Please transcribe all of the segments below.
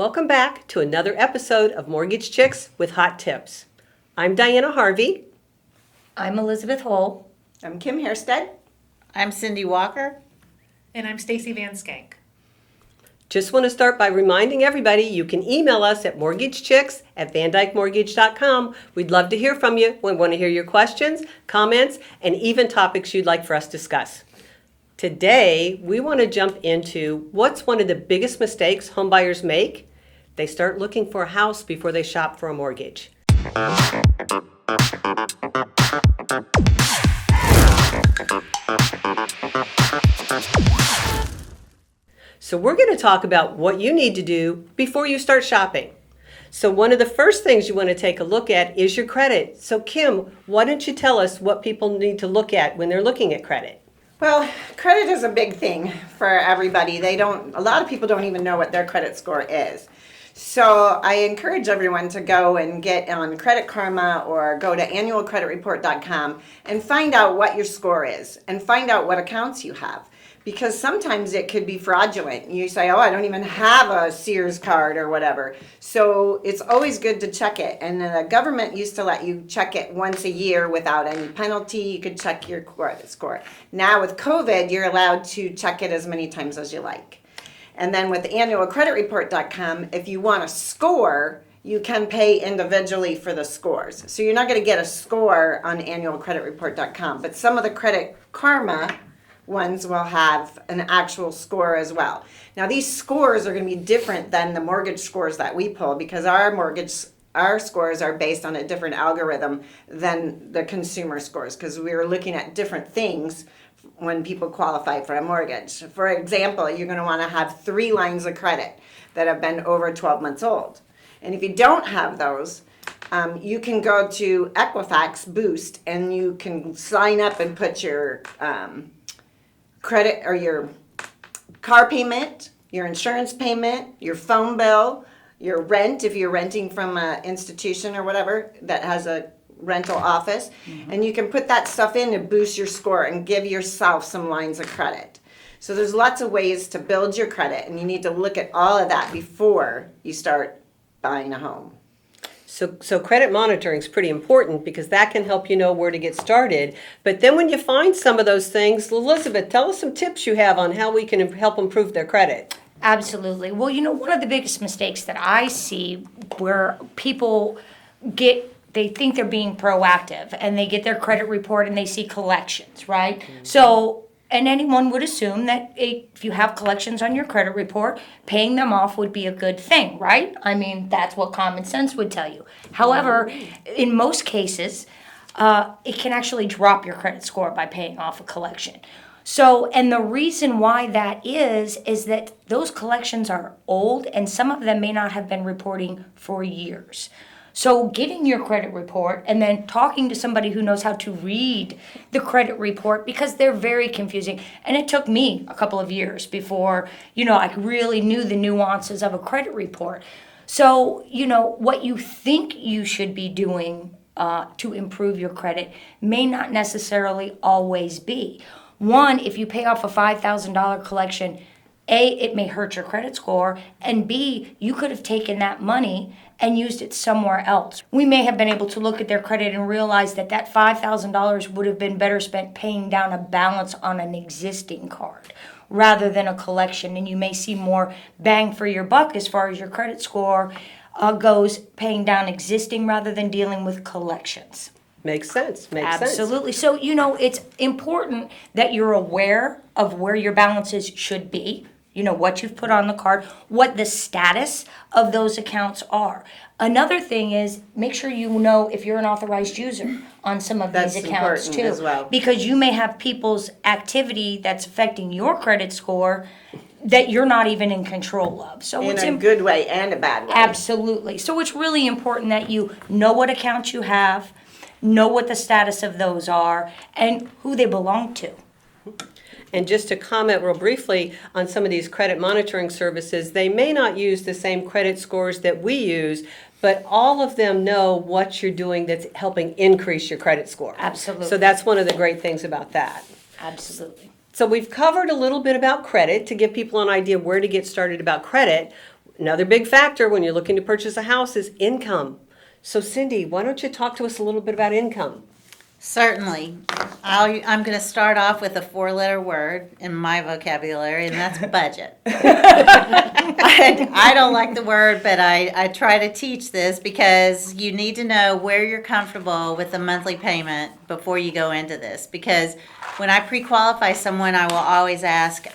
Welcome back to another episode of Mortgage Chicks with Hot Tips. I'm Diana Harvey. I'm Elizabeth Hull. I'm Kim Harestad. I'm Cindy Walker. And I'm Stacey Van Schenck. Just want to start by reminding everybody you can email us at mortgagechicks@vandykmortgage.com. We'd love to hear from you. We want to hear your questions, comments, and even topics you'd like for us to discuss. Today, we want to jump into what's one of the biggest mistakes homebuyers make. They start looking for a house before they shop for a mortgage. So we're going to talk about what you need to do before you start shopping. So one of the first things you want to take a look at is your credit. So Kim, why don't you tell us what people need to look at when they're looking at credit? Well, credit is a big thing for everybody. A lot of people don't even know what their credit score is. So I encourage everyone to go and get on Credit Karma or go to annualcreditreport.com and find out what your score is and find out what accounts you have. Because sometimes it could be fraudulent. You say, oh, I don't even have a Sears card or whatever. So it's always good to check it. And the government used to let you check it once a year without any penalty. You could check your credit score. Now with COVID, you're allowed to check it as many times as you like. And then with annualcreditreport.com, if you want a score, you can pay individually for the scores. So you're not going to get a score on annualcreditreport.com. But some of the Credit Karma ones will have an actual score as well. Now these scores are going to be different than the mortgage scores that we pull because our scores are based on a different algorithm than the consumer scores because we are looking at different things when people qualify for a mortgage. For example, you're going to want to have 3 lines of credit that have been over 12 months old. And if you don't have those, you can go to Equifax Boost and you can sign up and put your credit or your car payment, your insurance payment, your phone bill, your rent if you're renting from an institution or whatever that has a rental office, and you can put that stuff in to boost your score and give yourself some lines of credit. So there's lots of ways to build your credit, and you need to look at all of that before you start buying a home. So credit monitoring is pretty important because that can help you know where to get started. But then when you find some of those things, Elizabeth, tell us some tips you have on how we can help improve their credit. Absolutely. Well, one of the biggest mistakes that I see where people they think they're being proactive and they get their credit report and they see collections, right? Mm-hmm. So, and anyone would assume that if you have collections on your credit report, paying them off would be a good thing, right? I mean, that's what common sense would tell you. However, in most cases, it can actually drop your credit score by paying off a collection. So, and the reason why that is that those collections are old and some of them may not have been reporting for years. So getting your credit report and then talking to somebody who knows how to read the credit report because they're very confusing. And it took me a couple of years before, I really knew the nuances of a credit report. So, what you think you should be doing to improve your credit may not necessarily always be. One, if you pay off a $5,000 collection, A, it may hurt your credit score, and B, you could have taken that money and used it somewhere else. We may have been able to look at their credit and realize that $5,000 would have been better spent paying down a balance on an existing card rather than a collection. And you may see more bang for your buck as far as your credit score goes, paying down existing rather than dealing with collections. Makes sense. Absolutely. So, it's important that you're aware of where your balances should be. What you've put on the card, what the status of those accounts are. Another thing is make sure you know if you're an authorized user on some of these accounts too. As well. Because you may have people's activity that's affecting your credit score that you're not even in control of. So in a good way and a bad way. Absolutely. So it's really important that you know what accounts you have, know what the status of those are, and who they belong to. And just to comment real briefly on some of these credit monitoring services, they may not use the same credit scores that we use, but all of them know what you're doing that's helping increase your credit score. Absolutely. So that's one of the great things about that. Absolutely. So we've covered a little bit about credit to give people an idea where to get started about credit. Another big factor when you're looking to purchase a house is income. So Cindy, why don't you talk to us a little bit about income? Certainly. I'm going to start off with a 4-letter word in my vocabulary, and that's budget. I don't like the word, but I try to teach this because you need to know where you're comfortable with the monthly payment before you go into this. Because when I pre-qualify someone, I will always ask,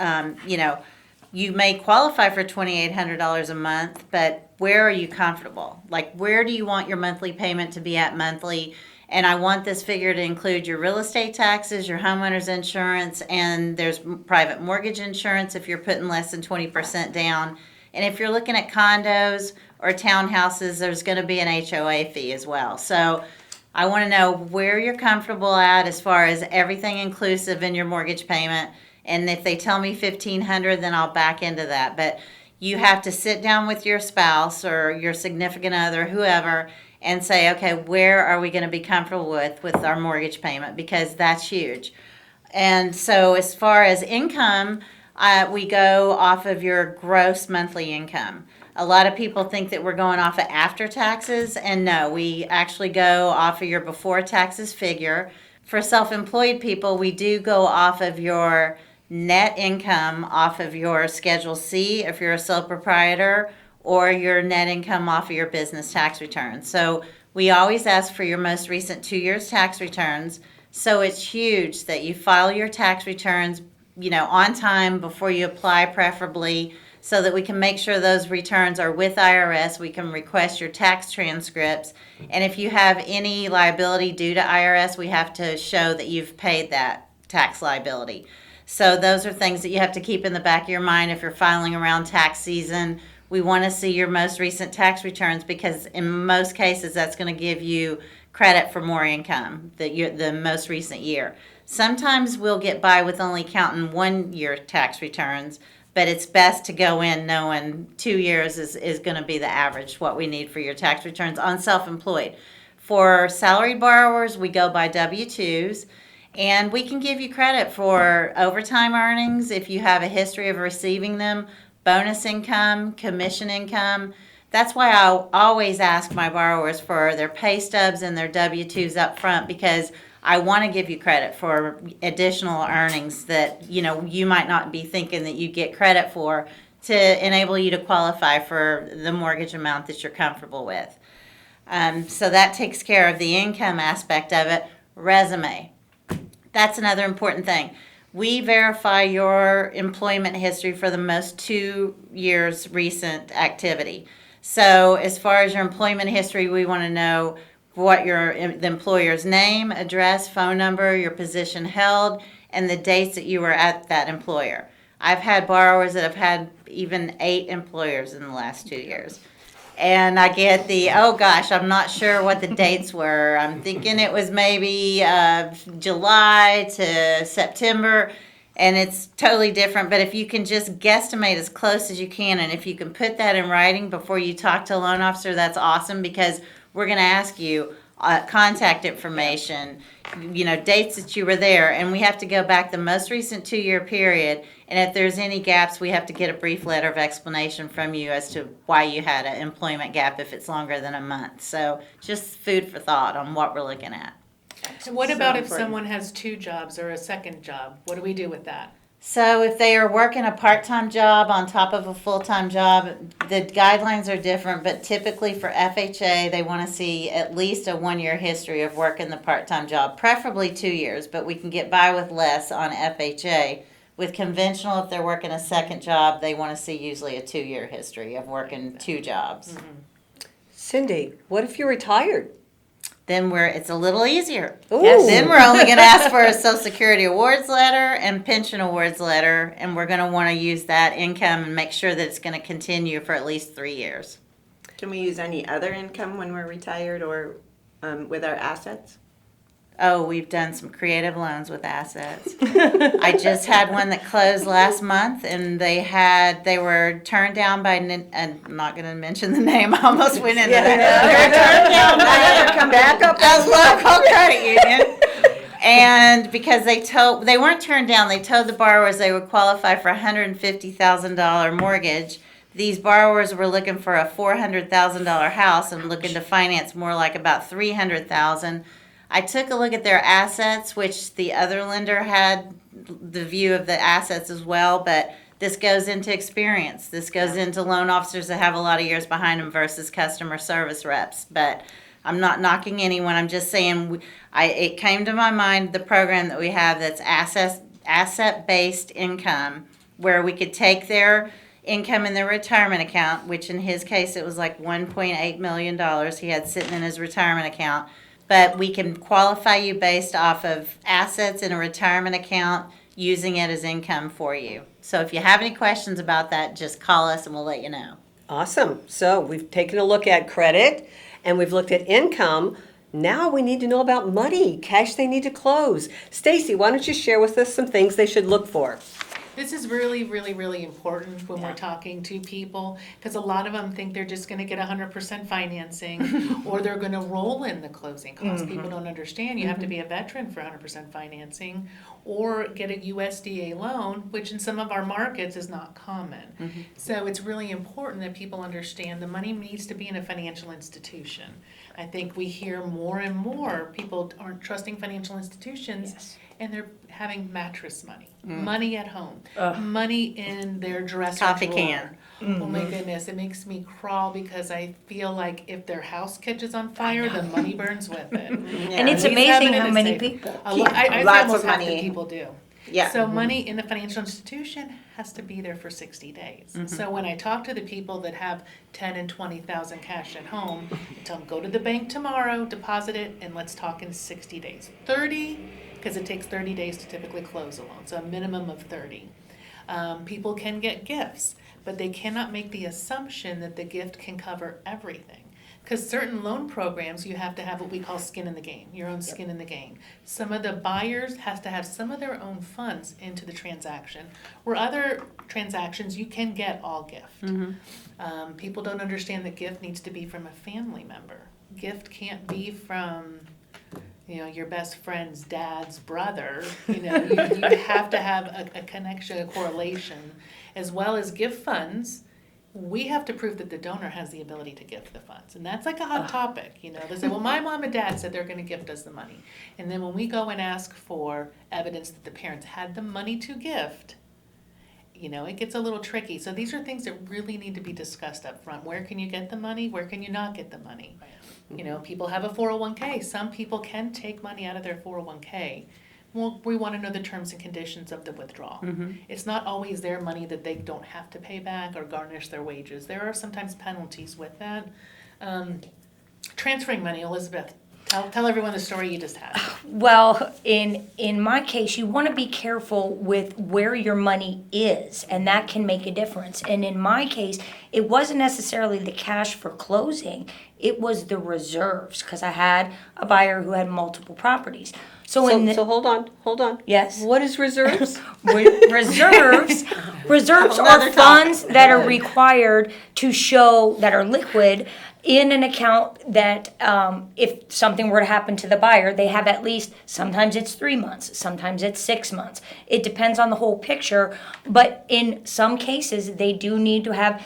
you may qualify for $2,800 a month, but where are you comfortable? Like, where do you want your monthly payment to be at monthly? And I want this figure to include your real estate taxes, your homeowner's insurance, and there's private mortgage insurance if you're putting less than 20% down. And if you're looking at condos or townhouses, there's going to be an HOA fee as well. So I want to know where you're comfortable at as far as everything inclusive in your mortgage payment. And if they tell me $1,500, then I'll back into that. But you have to sit down with your spouse or your significant other, whoever, and say, okay, where are we going to be comfortable with our mortgage payment? Because that's huge. And so as far as income, we go off of your gross monthly income. A lot of people think that we're going off of after taxes, and no, we actually go off of your before taxes figure. For self-employed people, we do go off of your net income off of your Schedule C if you're a sole proprietor, or your net income off of your business tax return. So we always ask for your most recent 2 years tax returns. So it's huge that you file your tax returns, on time before you apply, preferably, so that we can make sure those returns are with IRS. We can request your tax transcripts. And if you have any liability due to IRS, we have to show that you've paid that tax liability. So those are things that you have to keep in the back of your mind if you're filing around tax season. We want to see your most recent tax returns because in most cases that's going to give you credit for more income the most recent year. Sometimes we'll get by with only counting 1 year tax returns, but it's best to go in knowing 2 years is going to be the average, what we need for your tax returns on self-employed. For salaried borrowers, we go by W-2s. And we can give you credit for overtime earnings if you have a history of receiving them, bonus income, commission income. That's why I always ask my borrowers for their pay stubs and their W-2s up front, because I want to give you credit for additional earnings that you might not be thinking that you get credit for to enable you to qualify for the mortgage amount that you're comfortable with. So that takes care of the income aspect of it. Resume. That's another important thing. We verify your employment history for the most 2 years recent activity. So as far as your employment history, we want to know what the employer's name, address, phone number, your position held, and the dates that you were at that employer. I've had borrowers that have had even 8 employers in the last 2 years. And I get oh gosh, I'm not sure what the dates were. I'm thinking it was maybe July to September, and it's totally different. But if you can just guesstimate as close as you can, and if you can put that in writing before you talk to a loan officer, that's awesome, because we're going to ask you contact information, dates that you were there, and we have to go back the most recent 2 year period. And if there's any gaps, we have to get a brief letter of explanation from you as to why you had an employment gap if it's longer than a month. So just food for thought on what we're looking at. So what about if important. someone has 2 jobs or a second job? What do we do with that? So if they are working a part-time job on top of a full-time job, the guidelines are different, but typically for FHA, they want to see at least a 1 year history of working the part-time job, preferably 2 years, but we can get by with less on FHA. With conventional, if they're working a second job, they want to see usually a 2 year history of working 2 jobs. Mm-hmm. Cindy, what if you're retired? Then it's a little easier. Ooh. Then we're only going to ask for a Social Security awards letter and pension awards letter, and we're going to want to use that income and make sure that it's going to continue for at least 3 years. Can we use any other income when we're retired or with our assets? Oh, we've done some creative loans with assets. I just had one that closed last month, and they were turned down by, and I'm not going to mention the name, I almost went into that. They were turned down by Come back up. a local credit union. And because they weren't turned down, they told the borrowers they would qualify for a $150,000 mortgage. these borrowers were looking for a $400,000 house and looking to finance more like about $300,000. I took a look at their assets, which the other lender had the view of the assets as well, but this goes into experience. This goes into loan officers that have a lot of years behind them versus customer service reps. But I'm not knocking anyone. I'm just saying it came to my mind the program that we have that's asset-based income, where we could take their income in their retirement account, which in his case it was like $1.8 million he had sitting in his retirement account. But we can qualify you based off of assets in a retirement account, using it as income for you. So if you have any questions about that, just call us and we'll let you know. Awesome. So we've taken a look at credit and we've looked at income. Now we need to know about money, cash they need to close. Stacey, why don't you share with us some things they should look for? This is really, really, really important when we're talking to people, because a lot of them think they're just gonna get 100% financing, or they're gonna roll in the closing costs. People don't understand, you have to be a veteran for 100% financing, or get a USDA loan, which in some of our markets is not common. So it's really important that people understand the money needs to be in a financial institution. I think we hear more and more people aren't trusting financial institutions, and they're having mattress money, money at home, money in their dresser Coffee drawer. can. Oh my goodness, it makes me crawl because I feel like if their house catches on fire, the money burns with it. And it's At least have amazing it in how a many safe. people. I say Lots almost of half the money. people do. Yeah. So money in the financial institution has to be there for 60 days. So when I talk to the people that have 10 and 20,000 cash at home, I tell them, go to the bank tomorrow, deposit it, and let's talk in 60 days. 30, because it takes 30 days to typically close a loan, so a minimum of 30. People can get gifts, but they cannot make the assumption that the gift can cover everything. Because certain loan programs, you have to have what we call skin in the game, your own skin in the game. Some of the buyers has to have some of their own funds into the transaction, where other transactions you can get all gift. People don't understand that gift needs to be from a family member. Gift can't be from, your best friend's dad's brother. You have to have a connection, a correlation, as well as give funds. We have to prove that the donor has the ability to gift the funds. And that's like a hot topic, They say, well, my mom and dad said they're gonna gift us the money. And then when we go and ask for evidence that the parents had the money to gift, it gets a little tricky. So these are things that really need to be discussed up front. Where can you get the money? Where can you not get the money? People have a 401k. Some people can take money out of their 401k. Well, we want to know the terms and conditions of the withdrawal. It's not always their money that they don't have to pay back or garnish their wages. There are sometimes penalties with that. Transferring money, Elizabeth, tell everyone the story you just had. Well, in my case, you want to be careful with where your money is, and that can make a difference. And in my case, it wasn't necessarily the cash for closing, it was the reserves, because I had a buyer who had multiple properties. So hold on. Yes. What is reserves? Reserves are funds that are required to show that are liquid in an account that if something were to happen to the buyer, they have at least, sometimes it's 3 months, sometimes it's 6 months. It depends on the whole picture, but in some cases, they do need to have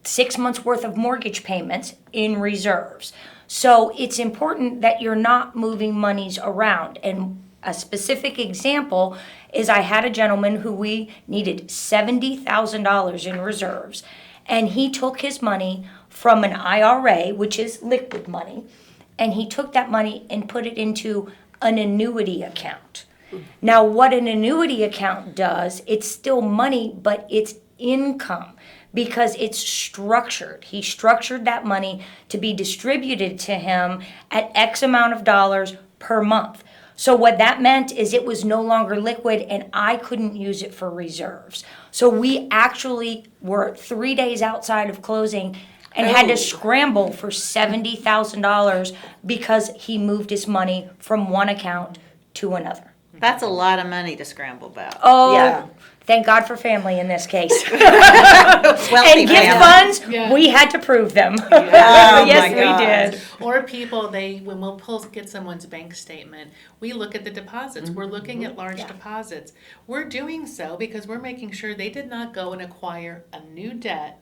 6 months worth of mortgage payments in reserves. So it's important that you're not moving monies around. And a specific example is I had a gentleman who we needed $70,000 in reserves, and he took his money from an IRA, which is liquid money, and he took that money and put it into an annuity account. Now, what an annuity account does, it's still money, but it's income, because it's structured. He structured that money to be distributed to him at X amount of dollars per month. So what that meant is it was no longer liquid and I couldn't use it for reserves. So we actually were 3 days outside of closing and had to scramble for $70,000 because he moved his money from one account to another. That's a lot of money to scramble about. Oh, Yeah. Thank God for family in this case. Wealthy And gift family. funds, Yeah. we had to prove them. Oh, Yes, my we God. did. Or people, when we'll get someone's bank statement, we look at the deposits. We're looking at large deposits. We're doing so because we're making sure they did not go and acquire a new debt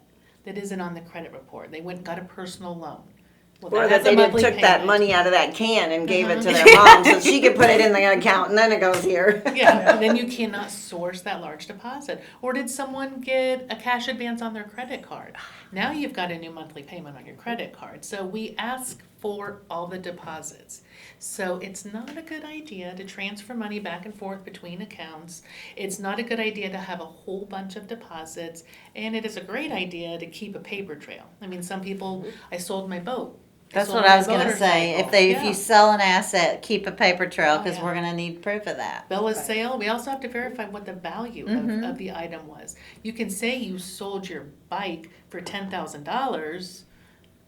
that isn't on the credit report. They went and got a personal loan. Well, Or has that a they didn't monthly took that payment. money out of that can and gave it to their mom so she could put it in the account and then it goes here. Yeah, and then you cannot source that large deposit. Or did someone get a cash advance on their credit card? Now you've got a new monthly payment on your credit card. So we ask for all the deposits. So it's not a good idea to transfer money back and forth between accounts. It's not a good idea to have a whole bunch of deposits. And it is a great idea to keep a paper trail. I mean, some people, I sold my boat. That's sold what I my was gonna say. motorcycle. If Yeah. you sell an asset, keep a paper trail, because Yeah. we're gonna need proof of that. Bill of sale, we also have to verify what the value of the item was. You can say you sold your bike for $10,000,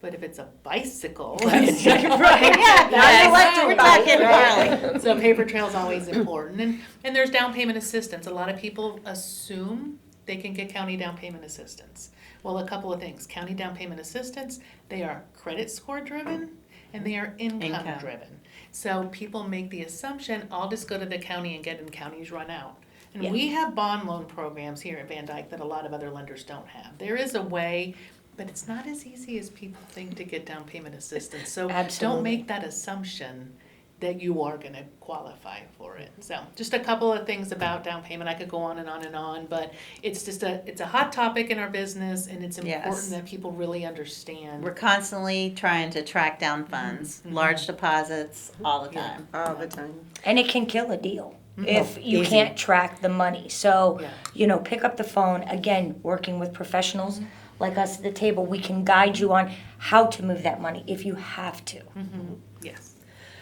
but if it's a bicycle, it's different. Yeah, Yes. we're talking Harley. So paper trail is always important. And there's down payment assistance. A lot of people assume they can get county down payment assistance. Well, a couple of things. County down payment assistance, they are credit score driven and they are income driven. So people make the assumption, I'll just go to the county and get it, and counties run out. And Yeah. we have bond loan programs here at VanDyk that a lot of other lenders don't have. There is a way, but it's not as easy as people think to get down payment assistance. So Absolutely. don't make that assumption that you are gonna qualify for it. So just a couple of things about down payment. I could go on and on and on, but it's just it's a hot topic in our business and it's Yes. important that people really understand. We're constantly trying to track down funds, large deposits, all the time. All the time. And it can kill a deal if you Easy. can't track the money. So, Yeah. pick up the phone. Again, working with professionals like us at the table, we can guide you on how to move that money if you have to. Yes.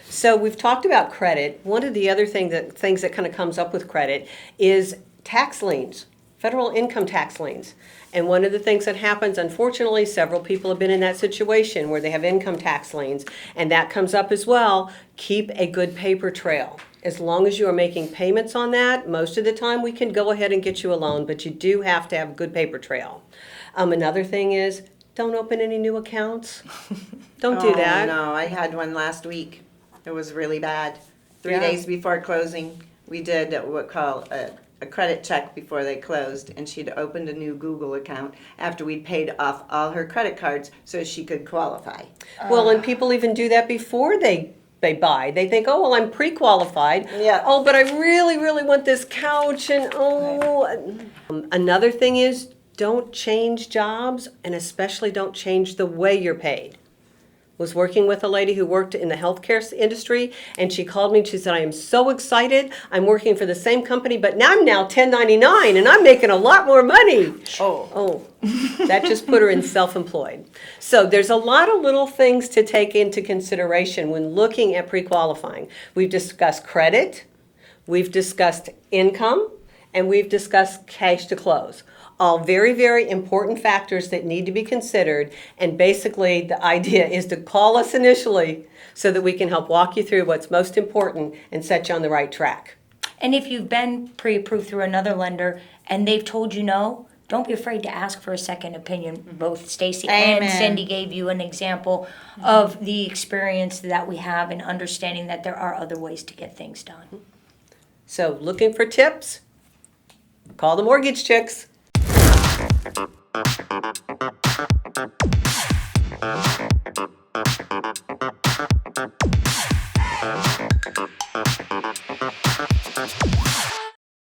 So we've talked about credit. One of the other things that kind of comes up with credit is tax liens, federal income tax liens. And one of the things that happens, unfortunately, several people have been in that situation where they have income tax liens, and that comes up as well. Keep a good paper trail. As long as you are making payments on that, most of the time we can go ahead and get you a loan, but you do have to have a good paper trail. Another thing is, don't open any new accounts. Don't do that. Oh, no, I had one last week. It was really bad. 3 Yeah. days before closing, we did what we call a credit check before they closed, and she'd opened a new Google account after we'd paid off all her credit cards so she could qualify. Well, and people even do that before they buy. They think, oh, well, I'm pre-qualified. Yeah. Oh, but I really, really want this couch and Another thing is, don't change jobs and especially don't change the way you're paid. Was working with a lady who worked in the healthcare industry, and she called me and she said, I am so excited. I'm working for the same company, but now I'm 1099 and I'm making a lot more money. Oh, that just put her in self-employed. So there's a lot of little things to take into consideration when looking at pre-qualifying. We've discussed credit, we've discussed income, and we've discussed cash to close. All very, very important factors that need to be considered. And basically, the idea is to call us initially so that we can help walk you through what's most important and set you on the right track. And if you've been pre-approved through another lender and they've told you no, don't be afraid to ask for a second opinion. Both Stacey and Amen. Cindy gave you an example of the experience that we have in understanding that there are other ways to get things done. So looking for tips? Call the Mortgage Chicks.